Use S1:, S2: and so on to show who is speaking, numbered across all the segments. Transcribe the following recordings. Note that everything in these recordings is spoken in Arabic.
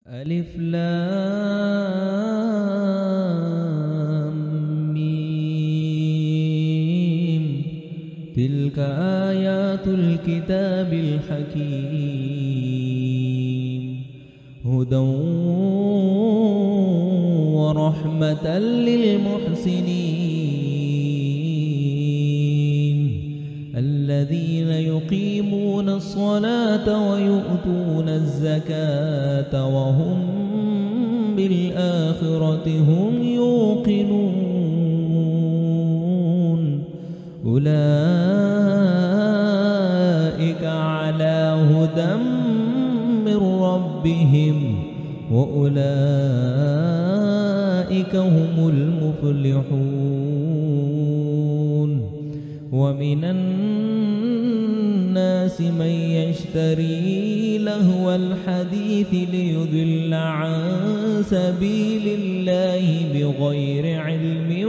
S1: ألف لام ميم. تلك آيات الكتاب الحكيم هدى ورحمة للمحسنين الذين يقيمون الصلاة ويؤتون الزكاة وهم بالآخرة هم يوقنون أولئك على هدى من ربهم وأولئك هم المفلحون ومن الناس من يشتري لهو الحديث ليضل عن سبيل الله بغير علم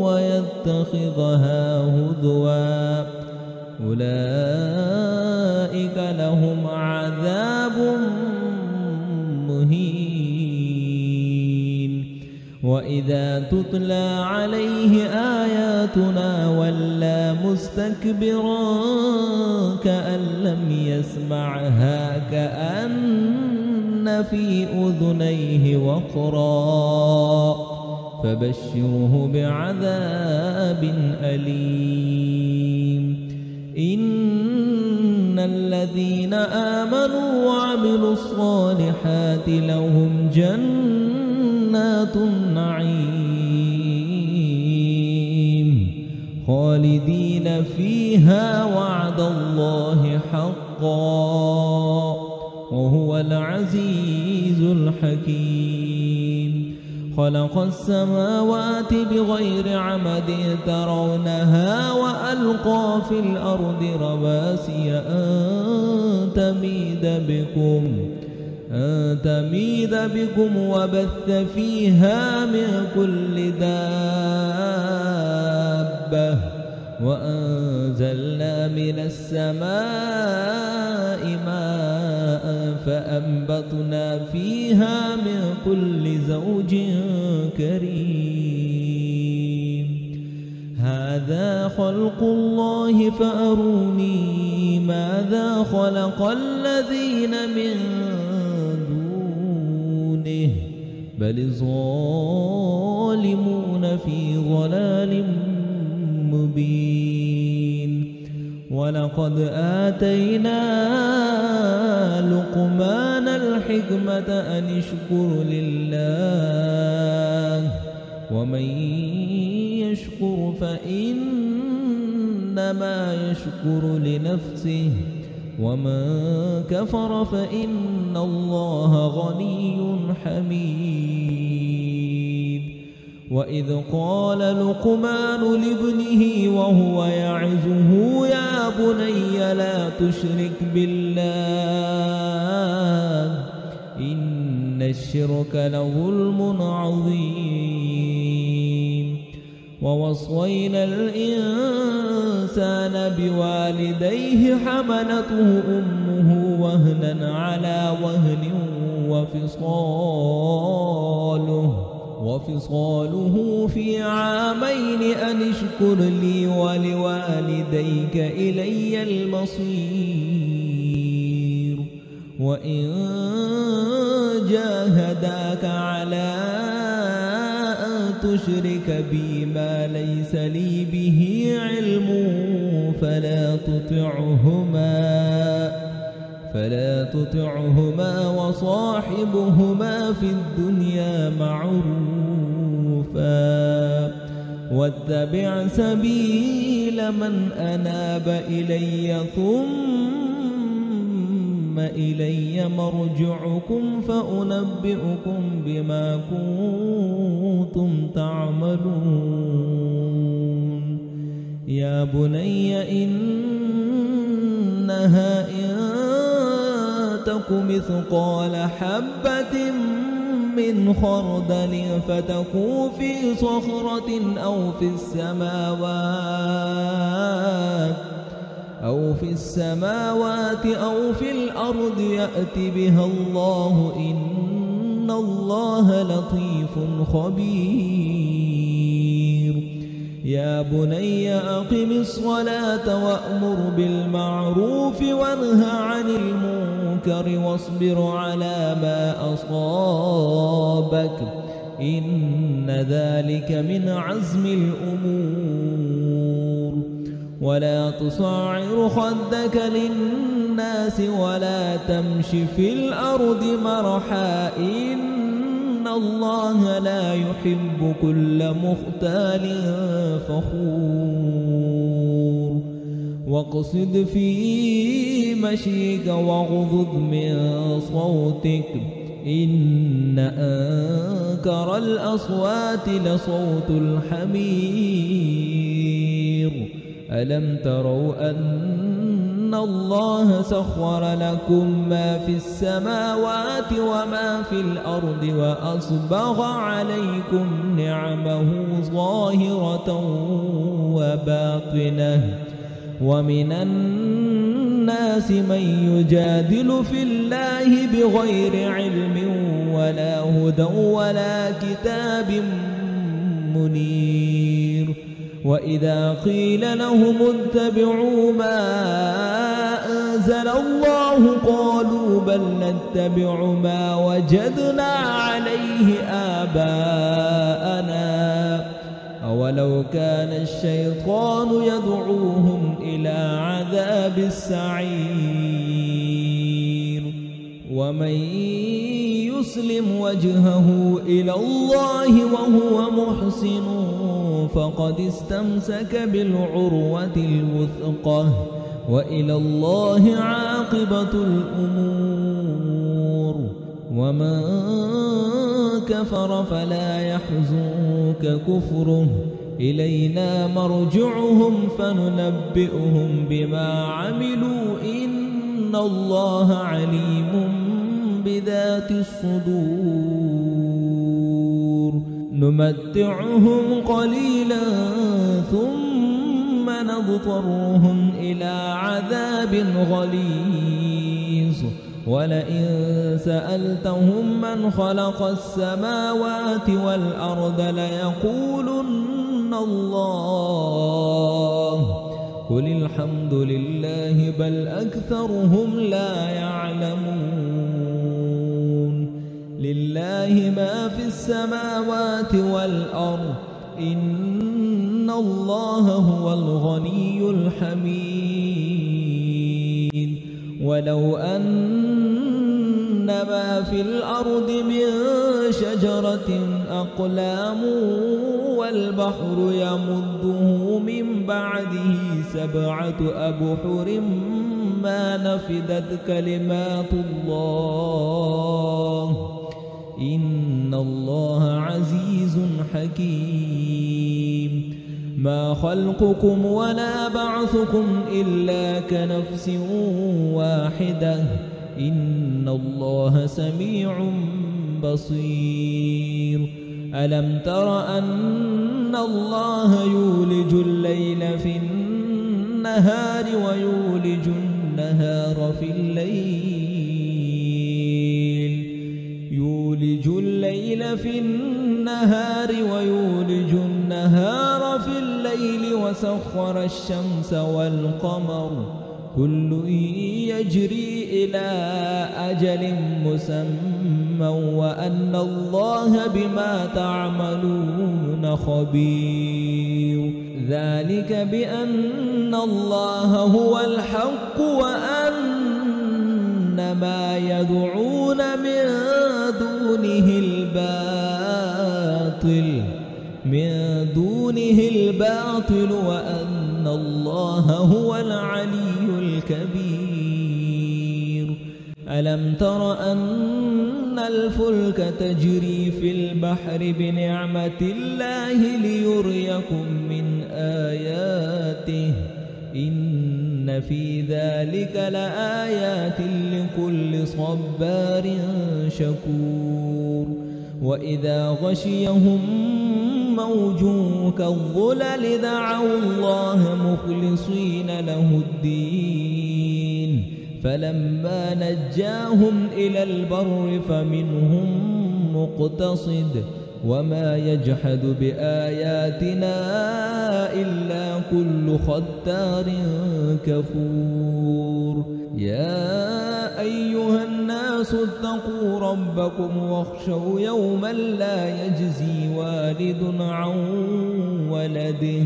S1: ويتخذها هزوا أولئك لهم عذاب مهين وإذا تتلى عليه آياتنا ولى مستكبرا كأن لم يسمعها كأن في أذنيه وقرا فبشره بعذاب أليم إن الذين آمنوا وعملوا الصالحات لهم جنات النعيم خالدين فيها وعد الله حقا وهو العزيز الحكيم خلق السماوات بغير عمد ترونها وألقى في الأرض رواسي أن تميد بكم وبث فيها من كل دابة وأنزلنا من السماء ماء فأنبتنا فيها من كل زوج كريم هذا خلق الله فأروني ماذا خلق الذين من دونه بل الظالمون في ضلال مبين ولقد آتينا لقمان الحكمة أن اشكر لله ومن يشكر فإنما يشكر لنفسه ومن كفر فإن الله غني حميد وإذ قال لقمان لابنه وهو يعظه يا بني لا تشرك بالله إن الشرك لظلم عظيم ووصينا الإنسان بوالديه حملته أمه وهنا على وهن وفصاله في عامين أن اشكر لي ولوالديك إلي المصير وإن جاهداك على أن تشرك بي ما ليس لي به علم فلا تطعهما وصاحبهما في الدنيا معروفا واتبع سبيل من أناب إلي ثم إلي مرجعكم فأنبئكم بما كنتم تعملون يا بني إنها إن تك مثقال حبة من خردل فتكون في صخرة أو في السماوات أو في السماوات أو في الأرض يأت بها الله إن الله لطيف خبير. يا بني أقم الصلاة وأمر بالمعروف وانه عن المنكر واصبر على ما أصابك إن ذلك من عزم الأمور. ولا تصعر خدك للناس ولا تمش في الأرض مرحا إن الله لا يحب كل مختال فخور. واقصد في مشيك واغضض من صوتك إن أنكر الأصوات لصوت الحمير. ألم تروا أن الله سخر لكم ما في السماوات وما في الأرض وأسبغ عليكم نعمه ظاهرة وباطنة ومن الناس من يجادل في الله بغير علم ولا هدى ولا كتاب منير. وإذا قيل لهم اتبعوا ما أنزل الله قالوا بل نتبع ما وجدنا عليه آباءنا أولو كان الشيطان يدعوهم إلى عذاب السعير. ومن يسلم وجهه إلى الله وهو محسن فقد استمسك بالعروة الوثقى وإلى الله عاقبة الأمور. ومن كفر فلا يحزنك كفره إلينا مرجعهم فننبئهم بما عملوا إن الله عليم بذات الصدور. نمتعهم قليلا ثم نضطرهم إلى عذاب غليظ ولئن سألتهم من خلق السماوات والأرض ليقولن الله قل الحمد لله بل أكثرهم لا يعلمون. لله ما في السماوات والأرض إن الله هو الغني الحميد. ولو أن ما في الأرض من شجرة أقلام والبحر يمده من بعده 7 أبحر ما نفدت كلمات الله إن الله عزيز حكيم. ما خلقكم ولا بعثكم إلا كنفس واحدة إن الله سميع بصير. ألم تر أن الله يولج الليل في النهار ويولج النهار في الليل يولج الليل في النهار ويولج النهار في الليل وسخر الشمس والقمر كل يجري إلى أجل مسمى وأن الله بما تعملون خبير. ذلك بأن الله هو الحق وأن ما يدعون من دونه الباطل وأن الله هو العلي الكبير. ألم تر أن الفلك تجري في البحر بنعمة الله ليريكم من آياته إن في ذلك لآيات لكل صبار شكور. وإذا غشيهم موج كالظلل دعوا الله مخلصين له الدين فلما نجاهم إلى البر فمنهم مقتصد وما يجحد بآياتنا إلا كل ختار كفور. يا أيها الناس اتقوا ربكم واخشوا يوما لا يجزي والد عن ولده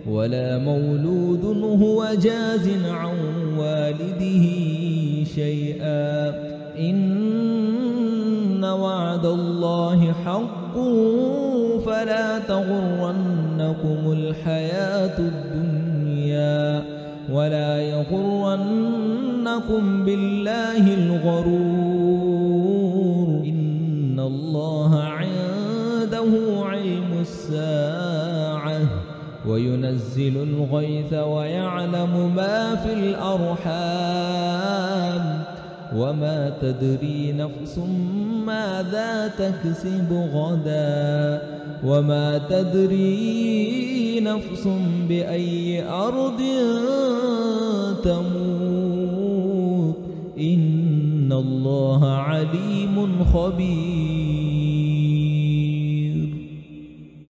S1: ولا مولود هو جاز عن والده شيئا إن وعد الله حق فلا تغرنكم الحياة الدنيا ولا يغرنكم بالله الغرور إن الله عنده علم الساعة وينزل الغيث ويعلم ما في الأرحام وما تدري نفس ماذا تكسب غدا وما تدري نفس بأي أرض تموت إن الله عليم خبير.